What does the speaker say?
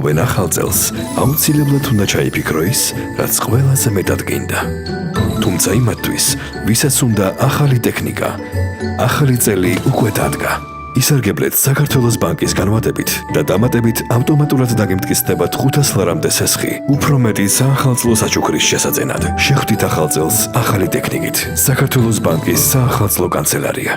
მოგზაურობენ ახალ წელს, აუცილებლად უნდა ჩაიფიქრო ის, რაც ყველაზე მეტად გინდა. თუმცა იმათთვის, ვისაც უნდა ახალი ტექნიკა, ახალი წელი უკვე დადგა. ისარგებლეთ საქართველოს ბანკის განვადებით და დამატებით ავტომატურად დაგემტკიცდება 500 ლარამდე სესხი, უფრო მეტი საახალწლო საჩუქრის შესაძენად. შეხვდით ახალ წელს ახალი ტექნიკით. საქართველოს ბანკის საახალწლო კანცელარია.